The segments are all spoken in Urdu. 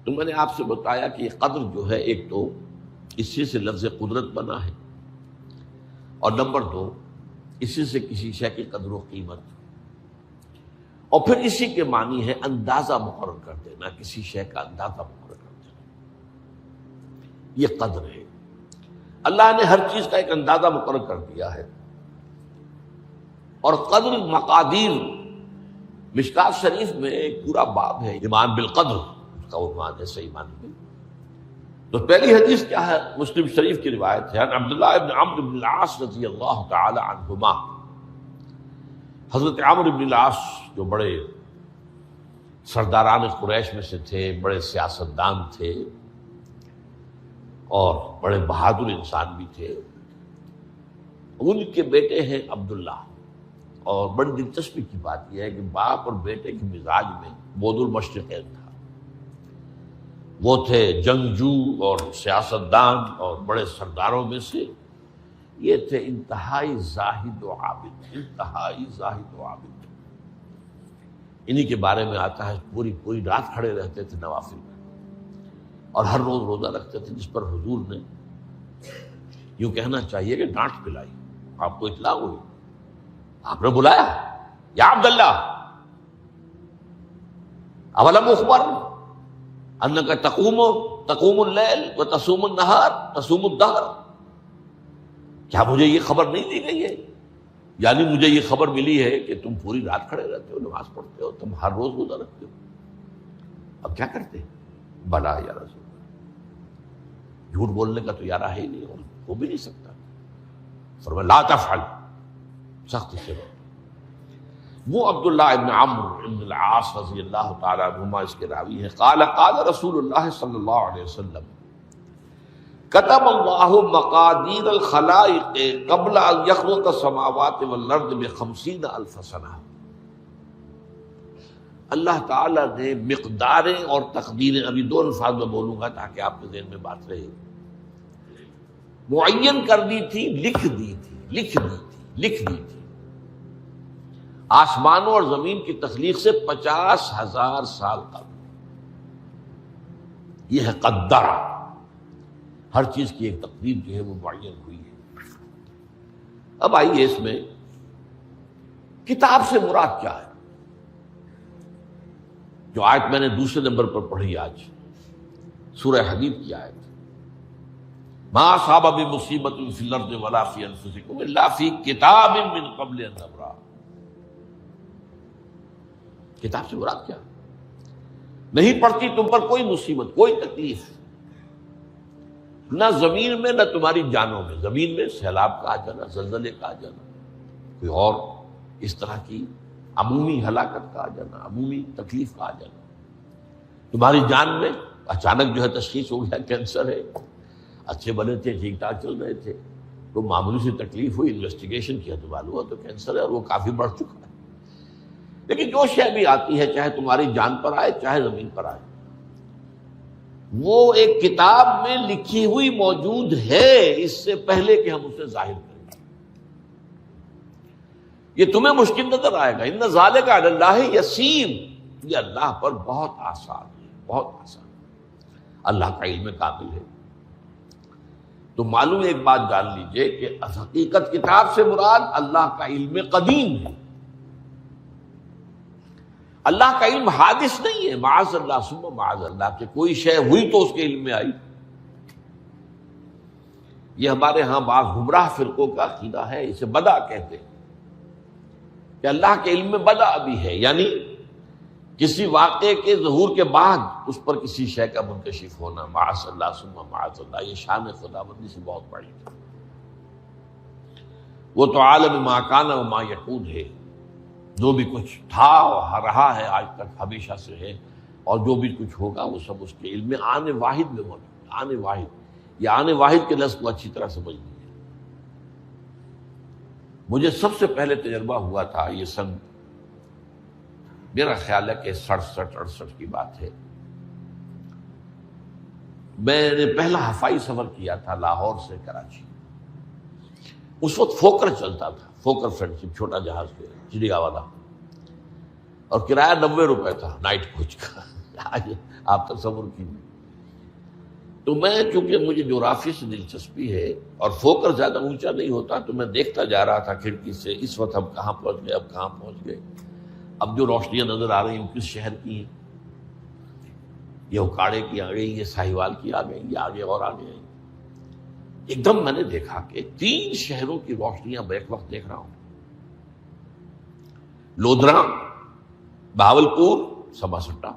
تو میں نے آپ سے بتایا کہ یہ قدر جو ہے، ایک تو اسی سے لفظ قدرت بنا ہے، اور نمبر دو اسی سے کسی شے کی قدر و قیمت، اور پھر اسی کے معنی ہے اندازہ مقرر کر دینا، کسی شے کا اندازہ مقرر کر دینا، یہ قدر ہے۔ اللہ نے ہر چیز کا ایک اندازہ مقرر کر دیا ہے، اور قدر مقادیر مشکات شریف میں ایک پورا باب ہے، ایمان بالقدر اس کا عنوان ہے صحیح معنی میں۔ تو پہلی حدیث کیا ہے؟ مسلم شریف کی روایت ہے، عن عبداللہ ابن عمرو بن العاص رضی اللہ تعالی عنہما۔ حضرت عمرو بن العاص جو بڑے سرداران قریش میں سے تھے، بڑے سیاستدان تھے اور بڑے بہادر انسان بھی تھے، ان کے بیٹے ہیں عبداللہ۔ اور بڑی دلچسپی کی بات یہ ہے کہ باپ اور بیٹے کے مزاج میں بود المشرقین تھا، وہ تھے جنگجو اور سیاستدان اور بڑے سرداروں میں سے، یہ تھے انتہائی زاہد و عابد، انتہائی زاہد و عابد۔ انہی کے بارے میں آتا ہے پوری رات کھڑے رہتے تھے نوافل میں، اور ہر روز روزہ رکھتے تھے، جس پر حضور نے یوں کہنا چاہیے کہ ڈانٹ پلائی۔ آپ کو اطلاع ہوئی، آپ نے بلایا، یا عبداللہ اولم اخبر انک تقوم اللیل و تصوم النہار تصوم الدہر، کیا مجھے یہ خبر نہیں دی گئی ہے؟ یعنی مجھے یہ خبر ملی ہے کہ تم پوری رات کھڑے رہتے ہو، نماز پڑھتے ہو، تم ہر روز روزہ رکھتے ہو، اب کیا کرتے؟ بلا یا رسول اللہ، جھوٹ بولنے کا تو یارہ ہے ہی نہیں، اور ہو بھی نہیں سکتا۔ فرمایا لا تفعل، سخت سے وہ عبداللہ ابن عمرو ابن العاص رضی اللہ تعالیٰ عنہما اس کے راوی ہیں، قال رسول اللہ صلی اللہ علیہ وسلم کتب اللہ مقادیر الخلائق قبل ان یخلق السماوات والارض ب50,000 سنہ۔ اللہ تعالیٰ نے مقداریں اور تقدیریں، ابھی دو الفاظ میں بولوں گا تاکہ آپ کے ذہن میں بات رہے، معین کر دی تھی، لکھ دی تھی آسمانوں اور زمین کی تخلیق سے 50,000 سال قبل۔ یہ ہے قدر، ہر چیز کی ایک تقدیر جو ہے وہ معین ہوئی ہے۔ اب آئیے اس میں کتاب سے مراد کیا ہے؟ جو آیت میں نے دوسرے نمبر پر پڑھی آج، سورہ حدید کی آیت، ما اصاب بمصیبۃ فی الارض ولا فی انفسکم الا فی کتاب من قبل ان نبرأ۔ کتاب سے مراد کیا؟ نہیں پڑتی تم پر کوئی مصیبت، کوئی تکلیف، نہ زمین میں نہ تمہاری جانوں میں، زمین میں سیلاب کا آ جانا، زلزلے کا آ جانا، کوئی اور اس طرح کی عمومی ہلاکت کا آ جانا، عمومی تکلیف کا آ جانا، تمہاری جان میں اچانک جو ہے تشخیص ہو گیا کینسر ہے، اچھے بنے تھے، ٹھیک ٹھاک چل رہے تھے، تو معمولی سی تکلیف ہوئی، انویسٹیگیشن کیا تو معلوم ہوا تو کینسر ہے، اور وہ کافی بڑھ چکا ہے۔ لیکن جو شے بھی آتی ہے، چاہے تمہاری جان پر آئے چاہے زمین پر آئے، وہ ایک کتاب میں لکھی ہوئی موجود ہے، اس سے پہلے کہ ہم اسے ظاہر کریں۔ یہ تمہیں مشکل نظر آئے گا، ان ذالک علی اللہ یسیر، یہ اللہ پر بہت آسان ہے، بہت آسان۔ اللہ کا علم کامل ہے۔ تو معلوم ایک بات جان لیجئے کہ حقیقت کتاب سے مراد اللہ کا علم قدیم ہے۔ اللہ کا علم حادث نہیں ہے، معاذ اللہ ثم معاذ اللہ، کہ کوئی شے ہوئی تو اس کے علم میں آئی۔ یہ ہمارے ہاں بعض گمراہ فرقوں کا عقیدہ ہے، اسے بدع کہتے ہیں، کہ اللہ کے علم میں بدع بھی ہے، یعنی کسی واقعے کے ظہور کے بعد اس پر کسی شے کا منکشف ہونا، معاذ اللہ ثم معاذ اللہ۔ یہ شان خداوندی سے بہت بڑی ہے۔ وہ تو عالم ما کان و ما یکون ہے، جو بھی کچھ تھا اور رہا ہے آج تک ہمیشہ سے ہے، اور جو بھی کچھ ہوگا وہ سب اس کے علم میں آنے واحد میں موجود ہے۔ آنے واحد، یہ آنے واحد کے لفظ کو اچھی طرح سمجھ لیجیے۔ مجھے سب سے پہلے تجربہ ہوا تھا، یہ سن میرا خیال ہے کہ 67-68 کی بات ہے، میں نے پہلا ہفائی سفر کیا تھا لاہور سے کراچی۔ اس وقت فوکر چلتا تھا، فوکر فرینڈشپ، چھوٹا جہاز چڑیا والا، اور کرایہ 90 روپے تھا نائٹ کوچ کا۔ آج آپ تصور کیجیے. تو میں چونکہ مجھے جغرافی سے دلچسپی ہے اور فوکس زیادہ اونچا نہیں ہوتا، تو میں دیکھتا جا رہا تھا کھڑکی سے، اس وقت ہم کہاں پہنچ گئے، اب کہاں پہنچ گئے. اب جو روشنیاں نظر آ رہی ہیں کس شہر کی ہیں؟ یہ اکاڑے کی آ گئی، یہ ساہیوال کی آ گئی، یہ آگے اور آگے ہیں. ایک دم میں نے دیکھا کہ 3 شہروں کی روشنیاں بیک وقت دیکھ رہا ہوں. لودھرا، بہاولپور، سباسٹا.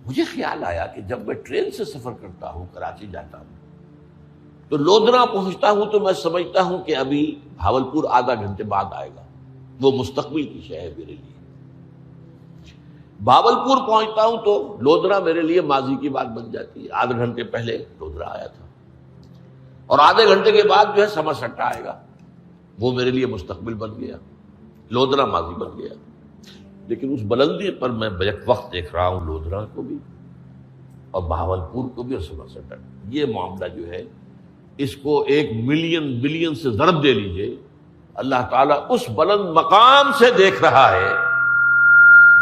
مجھے خیال آیا کہ جب میں ٹرین سے سفر کرتا ہوں، کراچی جاتا ہوں، تو لودھرا پہنچتا ہوں تو میں سمجھتا ہوں کہ ابھی بہاولپور آدھا گھنٹے بعد آئے گا. وہ مستقبل کی شہر ہے میرے لیے. بہاولپور پہنچتا ہوں تو لودھرا میرے لیے ماضی کی بات بن جاتی ہے. آدھے گھنٹے پہلے لودھرا آیا تھا، اور آدھے گھنٹے کے بعد جو ہے سمرسٹا آئے گا. وہ میرے لیے مستقبل بن گیا، لودھرا ماضی بن گیا. لیکن اس بلندی پر میں بیک وقت دیکھ رہا ہوں لودھرا کو بھی اور بہاولپور کو بھی اور سمرسٹا. یہ معاملہ جو ہے اس کو 1 ملین بلین سے ضرب دے لیجئے. اللہ تعالیٰ اس بلند مقام سے دیکھ رہا ہے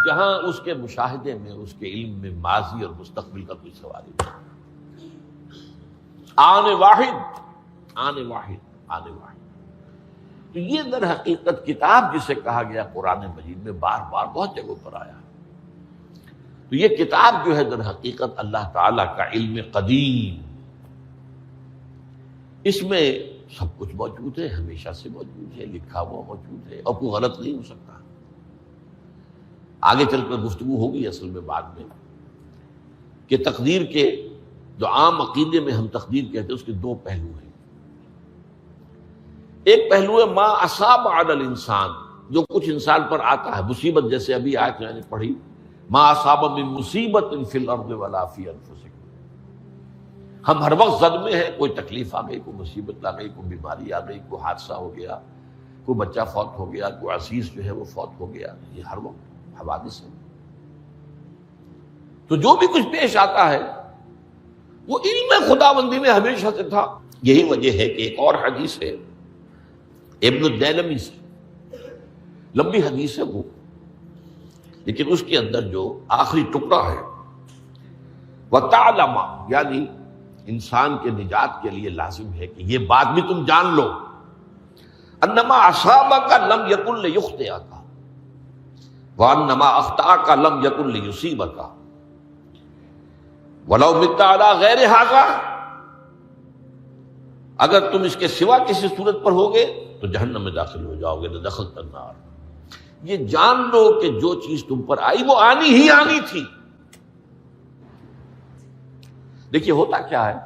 جہاں اس کے مشاہدے میں، اس کے علم میں ماضی اور مستقبل کا کوئی سوال ہی نہیں. آنے واحد. تو یہ در حقیقت کتاب جسے کہا گیا قرآن مجید میں بار بار بہت جگہوں پر آیا. تو یہ کتاب جو ہے در حقیقت اللہ تعالیٰ کا علم قدیم، اس میں سب کچھ موجود ہے، ہمیشہ سے موجود ہے، لکھا ہوا موجود ہے، اور کوئی غلط نہیں ہو سکتا. آگے چل کر گفتگو ہوگی اصل میں بعد میں کہ تقدیر کے جو عام عقیدے میں ہم تقدیر کہتے ہیں اس کے 2 پہلو ہیں. ایک پہلو ہے ما اصاب علی الانسان، جو کچھ انسان پر آتا ہے مصیبت، جیسے ابھی آیت میں نے پڑھی ما اصاب من مصیبت فی الارض ولا فی انفسکم. ہم ہر وقت زد میں ہیں، کوئی تکلیف آ گئی، کوئی مصیبت آ گئی، کوئی بیماری آ گئی، کوئی حادثہ ہو گیا، کوئی بچہ فوت ہو گیا، کوئی عزیز جو ہے وہ فوت ہو گیا. یہ ہر وقت حوادث ہے. تو جو بھی کچھ پیش آتا ہے وہ علم خداوندی میں ہمیشہ سے تھا. یہی وجہ ہے کہ ایک اور حدیث ہے ابن الدیلمی سے، لمبی حدیث ہے وہ، لیکن اس کے اندر جو آخری ٹکڑا ہے وَتَعْلَمَ، یعنی انسان کے نجات کے لیے لازم ہے کہ یہ بات بھی تم جان لو انما اصابک لم یکن لیخطئک وانما اخطأک لم یکن لیصیبک ولو مت علی غیر ھذا. اگر تم اس کے سوا کسی صورت پر ہوگے تو جہنم میں داخل ہو جاؤ گے، دخلت النار. یہ جان لو کہ جو چیز تم پر آئی وہ آنی ہی آنی تھی. دیکھیے ہوتا کیا ہے،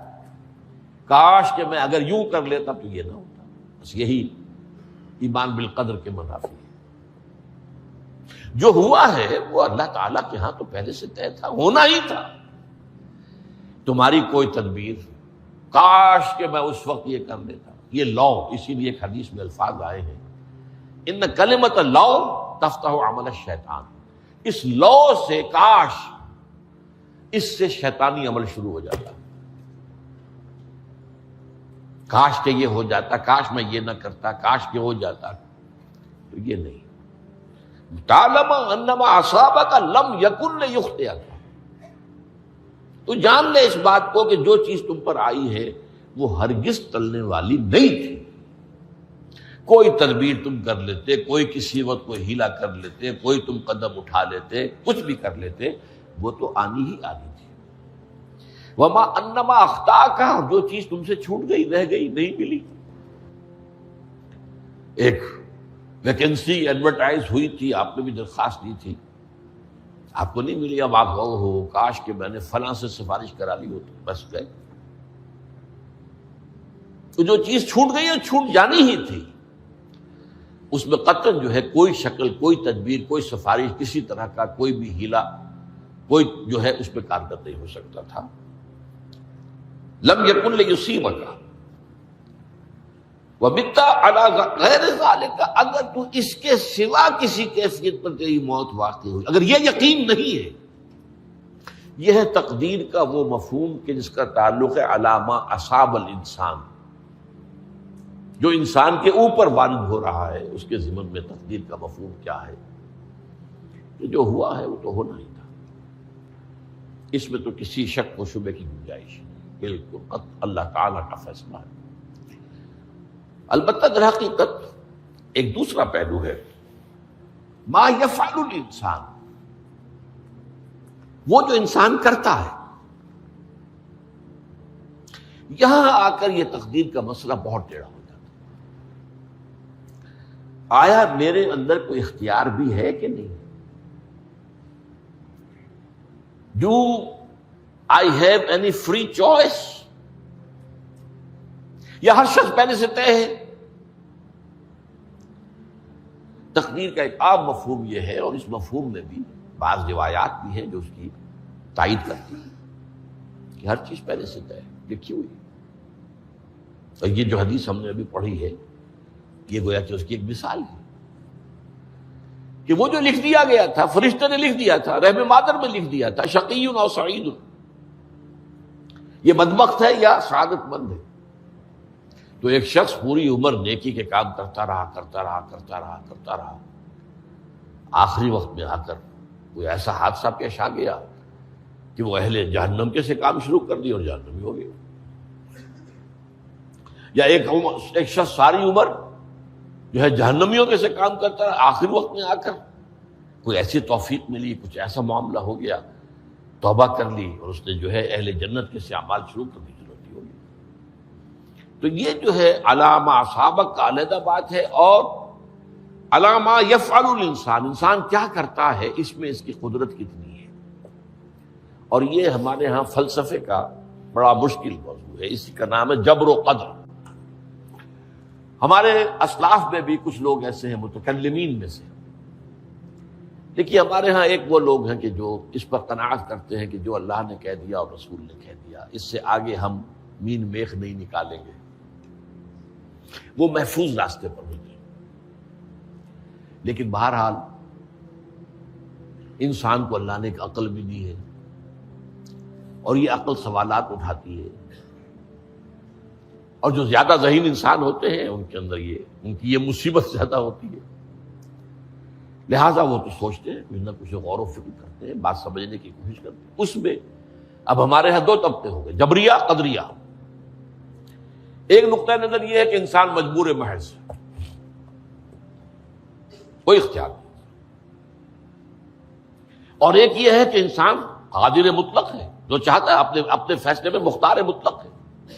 کاش کہ میں اگر یوں کر لیتا تو یہ نہ ہوتا. بس یہی ایمان بالقدر کے منافی ہے. جو ہوا ہے وہ اللہ تعالیٰ کے ہاں تو پہلے سے طے تھا، ہونا ہی تھا. تمہاری کوئی تدبیر، کاش کہ میں اس وقت یہ کر لیتا. یہ لو، اسی لیے ایک حدیث میں الفاظ آئے ہیں ان کلمۃ لو تفتح عمل الشیطان. اس لو سے، کاش، اس سے شیطانی عمل شروع ہو جاتا. کاش کہ یہ ہو جاتا، کاش میں یہ نہ کرتا، کاش کہ ہو جاتا. تو یہ نہیں. تعلم انما اصابک لم یکن لیخطئک. تو جان لے اس بات کو کہ جو چیز تم پر آئی ہے وہ ہرگز ٹلنے والی نہیں تھی. کوئی تدبیر تم کر لیتے، کوئی کسی وقت کوئی ہیلا کر لیتے، کوئی تم قدم اٹھا لیتے، کچھ بھی کر لیتے، وہ تو آنی ہی آنی تھی. وما انما اخطاک، جو چیز تم سے چھوٹ گئی، رہ گئی، نہیں ملی. ایک ویکنسی ایڈورٹائز ہوئی تھی، آپ نے بھی درخواست دی تھی، آپ کو نہیں ملی. اب آپ ہو کاش کہ میں نے فلاں سے سفارش کرا لی ہوتی، بس گئے. تو جو چیز چھوٹ گئی وہ چھوٹ جانی ہی تھی. اس میں قطعاً جو ہے کوئی شکل، کوئی تدبیر، کوئی سفارش، کسی طرح کا کوئی بھی ہیلا، کوئی جو ہے اس پہ کارگر نہیں ہو سکتا تھا. لم یکن لیصیبک وبت علی غیر ذلک. اگر تو اس کے سوا کسی کیفیت پر تیری موت واقع ہوئی، اگر یہ یقین نہیں ہے، یہ ہے تقدیر کا وہ مفہوم کہ جس کا تعلق ہے علامہ اصاب الانسان، جو انسان کے اوپر وارد ہو رہا ہے. اس کے ضمن میں تقدیر کا مفہوم کیا ہے؟ کہ جو ہوا ہے وہ تو ہونا ہی تھا. اس میں تو کسی شک و شبے کی گنجائش نہیں، بالکل قطع اللہ تعالیٰ کا فیصلہ ہے۔ البتہ در حقیقت ایک دوسرا پہلو ہے، ما یفعل الانسان، وہ جو انسان کرتا ہے۔ یہاں آ کر یہ تقدیر کا مسئلہ بہت ٹیڑھا ہو جاتا ہے۔ آیا میرے اندر کوئی اختیار بھی ہے کہ نہیں؟ Do I have any free choice؟ یا ہر شخص پہلے سے طے ہے؟ تقدیر کا ایک عام مفہوم یہ ہے، اور اس مفہوم میں بھی بعض روایات بھی ہیں جو اس کی تائید کرتی ہیں کہ ہر چیز پہلے سے طے ہے، لکھی ہوئی۔ اور یہ جو حدیث ہم نے ابھی پڑھی ہے، یہ گویا کہ اس کی ایک مثال ہے کہ وہ جو لکھ دیا گیا تھا، فرشتے نے لکھ دیا تھا، رحم مادر میں لکھ دیا تھا، شقی او سعید، یہ بدبخت ہے یا سعادت مند ہے۔ تو ایک شخص پوری عمر نیکی کے کام کرتا رہا، آخری وقت میں آ کر کوئی ایسا حادثہ پیش آ گیا کہ وہ اہل جہنم کے سے کام شروع کر دیا اور جہنمی ہو گیا۔ یا ایک شخص ساری عمر جو ہے جہنمیوں کے سے کام کرتا رہا، آخری وقت میں آ کر کوئی ایسی توفیق ملی، کچھ ایسا معاملہ ہو گیا، توبہ کر لی اور اس نے جو ہے اہل جنت کے سے اعمال شروع کرنے کی ضرورت ہوگی۔ تو یہ جو ہے علامہ سابق کا علیحدہ بات ہے، اور علامہ یفعل الانسان، انسان کیا کرتا ہے، اس میں اس کی قدرت کتنی ہے۔ اور یہ ہمارے ہاں فلسفے کا بڑا مشکل موضوع ہے، اسی کا نام ہے جبر و قدر۔ ہمارے اسلاف میں بھی کچھ لوگ ایسے ہیں متکلمین میں سے، دیکھیے ہمارے ہاں ایک وہ لوگ ہیں کہ جو اس پر قناعت کرتے ہیں کہ جو اللہ نے کہہ دیا اور رسول نے کہہ دیا، اس سے آگے ہم مین میخ نہیں نکالیں گے، وہ محفوظ راستے پر ہوتے ہیں۔ لیکن بہرحال انسان کو اللہ نے ایک عقل بھی دی ہے، اور یہ عقل سوالات اٹھاتی ہے، اور جو زیادہ ذہین انسان ہوتے ہیں ان کے اندر ان کی یہ مصیبت زیادہ ہوتی ہے، لہٰذا وہ تو سوچتے ہیں، کچھ نہ کچھ غور و فکر کرتے ہیں، بات سمجھنے کی کوشش کرتے ہیں۔ اس میں اب ہمارے ہاں دو طبقے ہو گئے، جبریہ قدریہ۔ ایک نقطہ نظر یہ ہے کہ انسان مجبور محض، کوئی اختیار نہیں، اور ایک یہ ہے کہ انسان قادر مطلق ہے، جو چاہتا ہے اپنے فیصلے میں مختار مطلق ہے،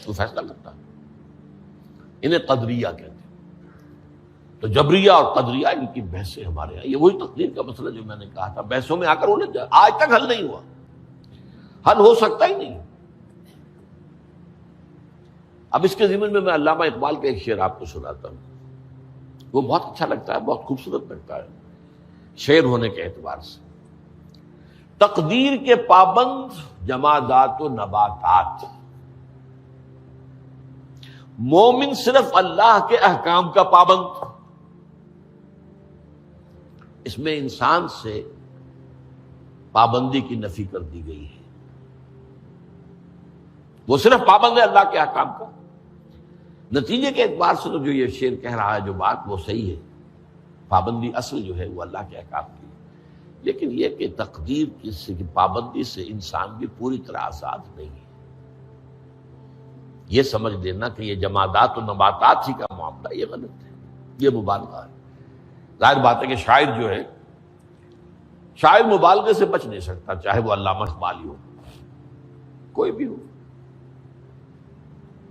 وہ فیصلہ کرتا ہے۔ انہیں قدریہ کہتے ہیں۔ تو جبریہ اور قدریہ ان کی بحثیں ہمارے یہاں، یہ وہی تقدیر کا مسئلہ جو میں نے کہا تھا، بحثوں میں آ کر انہیں آج تک حل نہیں ہوا، حل ہو سکتا ہی نہیں۔ اب اس کے ضمن میں علامہ اقبال کا ایک شعر آپ کو سناتا ہوں، وہ بہت اچھا لگتا ہے، بہت خوبصورت لگتا ہے شعر ہونے کے اعتبار سے۔ تقدیر کے پابند جمادات و نباتات، مومن صرف اللہ کے احکام کا پابند۔ اس میں انسان سے پابندی کی نفی کر دی گئی ہے، وہ صرف پابند ہے اللہ کے احکام کا۔ نتیجے کے اعتبار سے تو جو یہ شعر کہہ رہا ہے، جو بات وہ صحیح ہے، پابندی اصل جو ہے وہ اللہ کے احکام کی ہے۔ لیکن یہ کہ تقدیر کی پابندی سے انسان بھی پوری طرح آزاد نہیں ہے، یہ سمجھ لینا کہ یہ جمادات و نباتات ہی کا معاملہ، یہ غلط ہے، یہ مبالغہ ہے۔ ظاہر بات ہے کہ شاعر جو ہے، شاعر مبالغے سے بچ نہیں سکتا، چاہے وہ علامہ اقبال ہی ہو، کوئی بھی ہو۔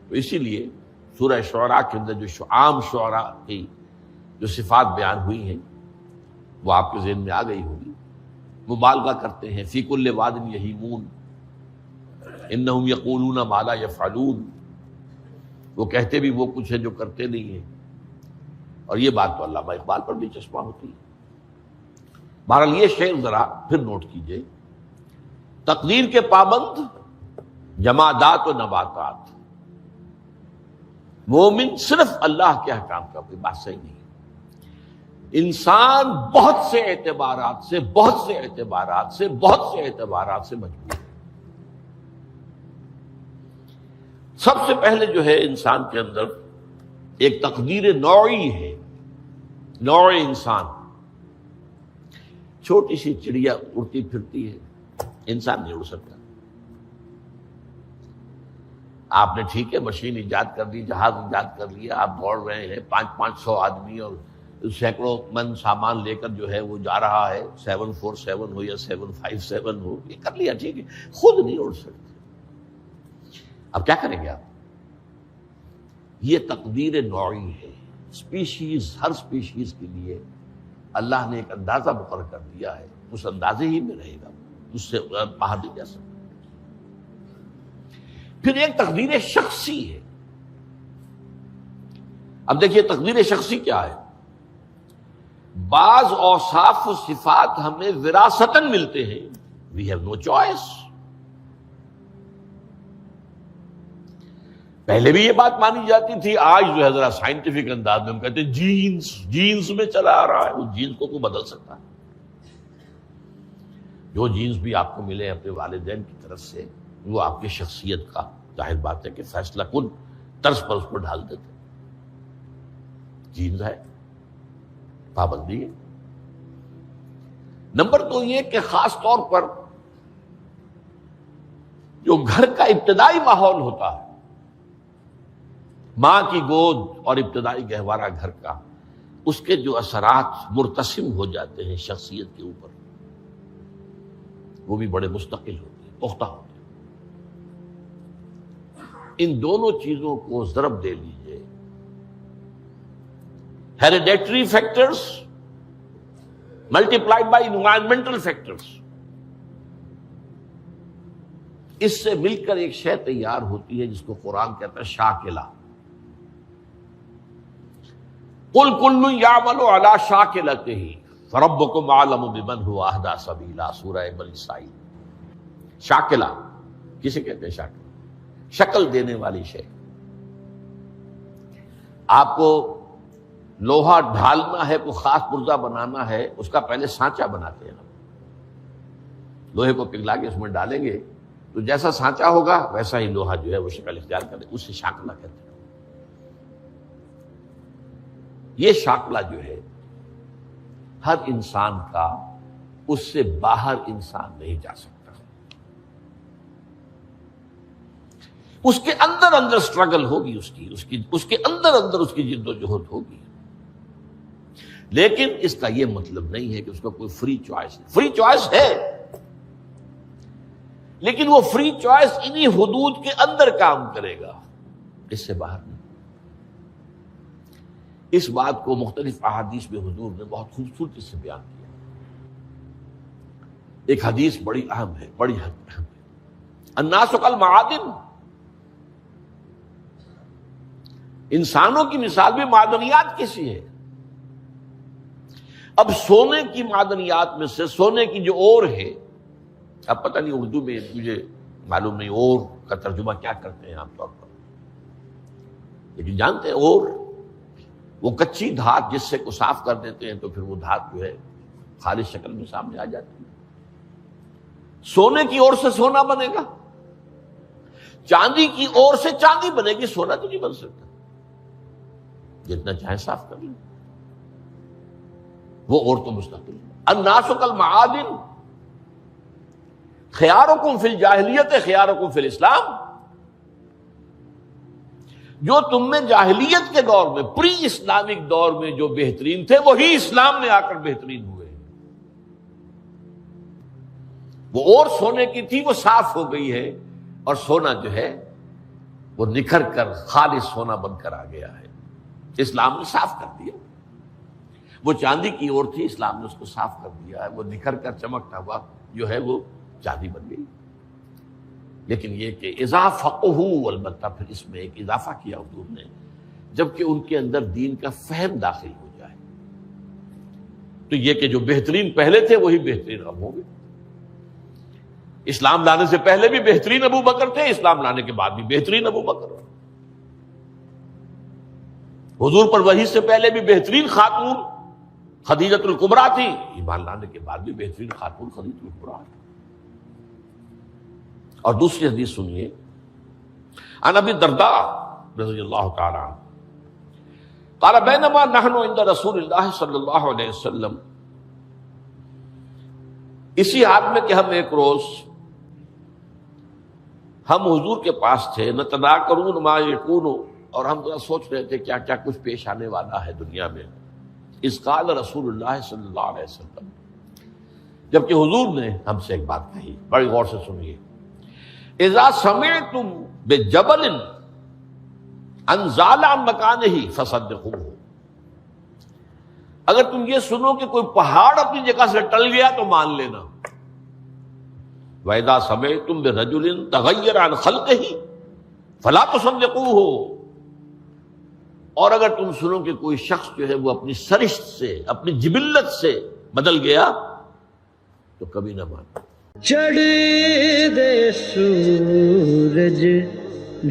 تو اسی لیے سورہ شعراء کے اندر جو عام شعراء کی جو صفات بیان ہوئی ہیں وہ آپ کے ذہن میں آ گئی ہوگی۔ مبالغہ کرتے ہیں، فی کل واد یہیمون انہم یقولون ما لا یفعلون، وہ کہتے بھی وہ کچھ ہے جو کرتے نہیں ہیں، اور یہ بات تو علامہ اقبال پر بھی چشمہ ہوتی ہے۔ بہرحال یہ شعر ذرا پھر نوٹ کیجئے، تقدیر کے پابند جمادات و نباتات، مومن صرف اللہ کے احکام کا، کوئی بات صحیح نہیں۔ انسان بہت سے اعتبارات سے مجبور ہے۔ سب سے پہلے جو ہے انسان کے اندر ایک تقدیر نوعی ہے، نوع انسان۔ چھوٹی سی چڑیا اڑتی پھرتی ہے، انسان نہیں اڑ سکتا، آپ نے ٹھیک ہے مشین ایجاد کر دی، جہاز ایجاد کر لیا، آپ دوڑ رہے ہیں 500 آدمی اور سینکڑوں من سامان لے کر جو ہے وہ جا رہا ہے، 747 ہو یا 757 ہو، یہ کر لیا ٹھیک ہے، خود نہیں اڑ سکتے، اب کیا کریں گے آپ؟ یہ تقدیر نوعی ہے، اسپیشیز، ہر اسپیشیز کے لیے اللہ نے ایک اندازہ مقرر کر دیا ہے، اس اندازے ہی میں رہے گا، اس سے باہر نہیں جا سکتا۔ پھر ایک تقدیر شخصی ہے۔ اب دیکھیے تقدیر شخصی کیا ہے؟ بعض اوصاف و صفات ہمیں وراثتاً ملتے ہیں، وی ہیو نو چوائس۔ پہلے بھی یہ بات مانی جاتی تھی، آج جو ہے ذرا سائنٹیفک انداز میں ہم کہتے ہیں جینز میں چلا آ رہا ہے، اس جینز کو کوئی بدل سکتا ہے؟ جو جینز بھی آپ کو ملے اپنے والدین کی طرف سے، وہ آپ کی شخصیت کا ظاہر بات ہے کہ فیصلہ کن طرز پر اس پر ڈال دیتے، جینز ہے، پابندی ہے۔ نمبر 2 یہ کہ خاص طور پر جو گھر کا ابتدائی ماحول ہوتا ہے، ماں کی گود اور ابتدائی گہوارہ گھر کا، اس کے جو اثرات مرتسم ہو جاتے ہیں شخصیت کے اوپر، وہ بھی بڑے مستقل ہوتے ہیں، پختہ ہوتے ہیں۔ ان دونوں چیزوں کو ضرب دے لیجئے، hereditary factors multiplied by environmental factors, اس سے مل کر ایک شے تیار ہوتی ہے جس کو قرآن کہتا ہے شاکلہ۔ قُلْ كُلٌّ يَعْمَلُ عَلَىٰ شَاكِلَتِهِ فَرَبُّكُمْ أَعْلَمُ بِمَنْ هُوَ أَهْدَىٰ سَبِيلًا، سورہ بنی اسرائیل۔ شاکلہ کسے کہتے ہیں؟ شاکلہ شکل دینے والی شے۔ آپ کو لوہا ڈھالنا ہے، کوئی خاص پرزہ بنانا ہے، اس کا پہلے سانچہ بناتے ہیں ہم، لوہے کو پگھلا کے اس میں ڈالیں گے تو جیسا سانچہ ہوگا ویسا ہی لوہا جو ہے وہ شکل اختیار کرے، اسے شاکلہ کہتے ہیں۔ یہ شاکلہ جو ہے ہر انسان کا، اس سے باہر انسان نہیں جا سکتا، اس کے اندر سٹرگل ہوگی، اس کے اندر اس کی جد و جہد ہوگی، لیکن اس کا یہ مطلب نہیں ہے کہ اس کا کوئی فری چوائس ہے۔ فری چوائس ہے، لیکن وہ فری چوائس انہی حدود کے اندر کام کرے گا، اس سے باہر نہیں۔ اس بات کو مختلف احادیث میں حضور نے بہت خوبصورتی سے بیان کیا۔ ایک حدیث بڑی اہم ہے، بڑی اہم ہے، الناس کالمعادن، انسانوں کی مثال بھی معدنیات کیسی ہے۔ اب سونے کی معدنیات میں سے سونے کی جو اور ہے، اب پتہ نہیں اردو میں مجھے معلوم نہیں اور کا ترجمہ کیا کرتے ہیں عام طور پر، لیکن جانتے ہیں اور وہ کچی دھات جس سے کو صاف کر دیتے ہیں تو پھر وہ دھات جو ہے خالص شکل میں سامنے آ جاتی ہے۔ سونے کی اور سے سونا بنے گا، چاندی کی اور سے چاندی بنے گی، سونا تو نہیں بن سکتا، جتنا چاہے صاف کر لیں، وہ اور تو مستقل۔ الناس کالمعادن خیارکم فی الجاہلیت خیارکم فی الاسلام، جو تم میں جاہلیت کے دور میں، پری اسلامک دور میں جو بہترین تھے، وہی اسلام میں آ کر بہترین ہوئے۔ وہ اور سونے کی تھی، وہ صاف ہو گئی ہے، اور سونا جو ہے وہ نکھر کر خالص سونا بن کر آ گیا ہے، اسلام نے صاف کر دیا۔ وہ چاندی کی اور تھی، اسلام نے اس کو صاف کر دیا ہے، وہ نکھر کر چمکتا ہوا جو ہے وہ چاندی بن گئی۔ لیکن یہ کہ اذا فقہوا، البتہ پھر اس میں ایک اضافہ کیا حضور نے، جبکہ ان کے اندر دین کا فہم داخل ہو جائے، تو یہ کہ جو بہترین پہلے تھے وہی بہترین اب ہوں گے۔ اسلام لانے سے پہلے بھی بہترین ابو بکر تھے، اسلام لانے کے بعد بھی بہترین ابو بکر۔ حضور پر وحی سے پہلے بھی بہترین خاتون خدیجۃ الکبریٰ تھی، ایمان لانے کے بعد بھی بہترین خاتون خدیجۃ الکبریٰ تھی۔ اور دوسری حدیث سنیے، عن ابی الدرداء رضی اللہ تعالی عنہ قال بینما نحن عند رسول اللہ صلی اللہ علیہ وسلم، اسی حال میں کہ ہم ایک روز ہم حضور کے پاس تھے، نتناکرون ما یکون، اور ہم ذرا سوچ رہے تھے کیا کیا کچھ پیش آنے والا ہے دنیا میں۔ اذ قال رسول اللہ صلی اللہ علیہ وسلم، جبکہ حضور نے ہم سے ایک بات کہی، بڑی غور سے سنیے۔ اذا سمعتم بجبل انزال عن مکانہ فصدقوہ، اگر تم یہ سنو کہ کوئی پہاڑ اپنی جگہ سے ٹل گیا تو مان لینا۔ وَإِذَا سَمِعْتُمْ بِرَجُلٍ تَغَيَّرَ عَنْ خَلْقِهِ فَلَا تُصَدِّقُوهُ، اور اگر تم سنو کہ کوئی شخص جو ہے وہ اپنی سرشت سے، اپنی جبلت سے بدل گیا تو کبھی نہ مانو۔ چڑھ دے سورج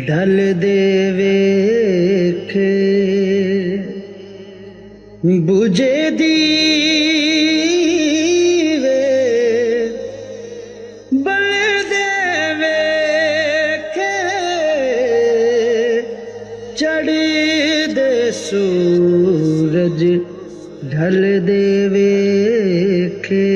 ڈھل دے ویکھے، بجھے دیوے بل دے ویکھے، چڑھ دے سورج ڈھل دے ویکھے۔